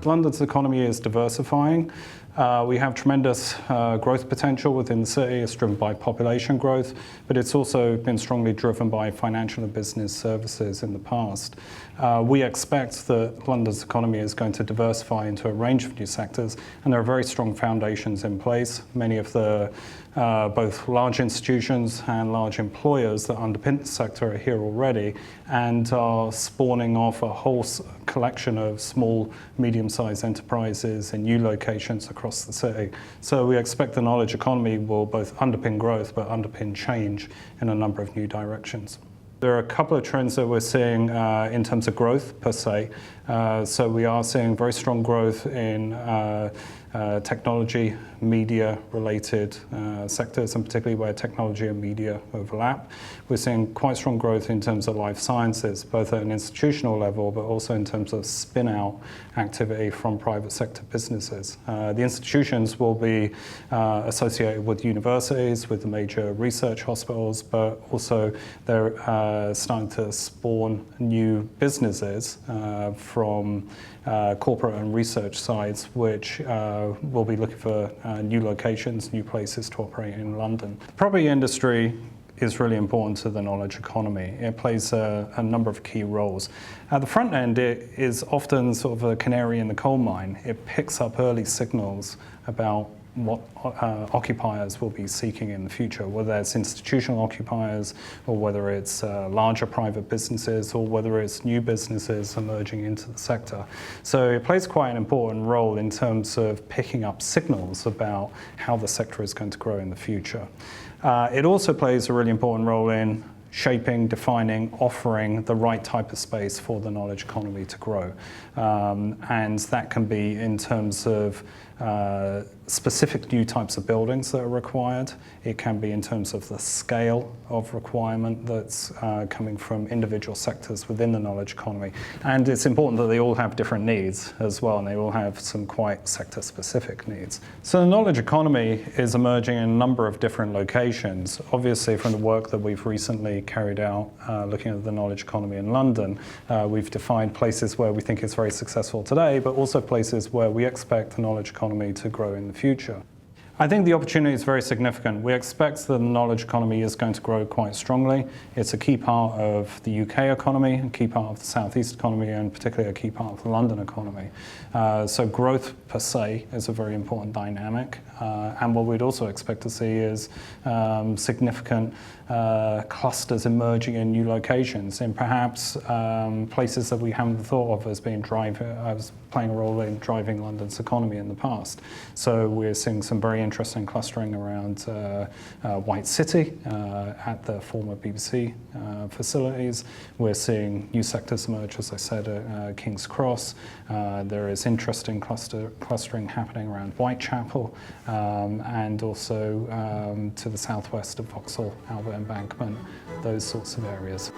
London's economy is diversifying. We have tremendous growth potential within the city. It's driven by population growth, but it's also been strongly driven by financial and business services in the past. We expect that London's economy is going to diversify into a range of new sectors, and there are very strong foundations in place. Many of the both large institutions and large employers that underpin the sector are here already and are spawning off a whole collection of small, medium-sized enterprises in new locations across the city. So we expect the knowledge economy will both underpin growth but underpin change in a number of new directions. There are a couple of trends that we're seeing in terms of growth per se. So we are seeing very strong growth in technology, media-related sectors, and particularly where technology and media overlap. We're seeing quite strong growth in terms of life sciences, both at an institutional level, but also in terms of spin-out activity from private sector businesses. The institutions will be associated with universities, with the major research hospitals, but also they're starting to spawn new businesses from corporate and research sides, which will be looking for new locations, new places to operate in London. The property industry is really important to the knowledge economy. It plays a number of key roles. At the front end, it is often sort of a canary in the coal mine. It picks up early signals about what occupiers will be seeking in the future, whether it's institutional occupiers or whether it's larger private businesses or whether it's new businesses emerging into the sector. So it plays quite an important role in terms of picking up signals about how the sector is going to grow in the future. It also plays a really important role in shaping, defining, offering the right type of space for the knowledge economy to grow. And that can be in terms of specific new types of buildings that are required. It can be in terms of the scale of requirement that's coming from individual sectors within the knowledge economy. And it's important that they all have different needs as well, and they all have some quite sector-specific needs. So the knowledge economy is emerging in a number of different locations. Obviously, from the work that we've recently carried out looking at the knowledge economy in London, we've defined places where we think it's very successful today, but also places where we expect the knowledge economy to grow in the future. I think the opportunity is very significant. We expect that the knowledge economy is going to grow quite strongly. It's a key part of the UK economy, a key part of the South East economy, and particularly a key part of the London economy. So growth per se is a very important dynamic. And what we'd also expect to see is significant clusters emerging in new locations, in perhaps places that we haven't thought of as being playing a role in driving London's economy in the past. So we're seeing some very interesting clustering around White City at the former BBC facilities. We're seeing new sectors emerge, as I said, at King's Cross. There is interesting clustering happening around Whitechapel and also to the southwest of Vauxhall, Albert Embankment, those sorts of areas.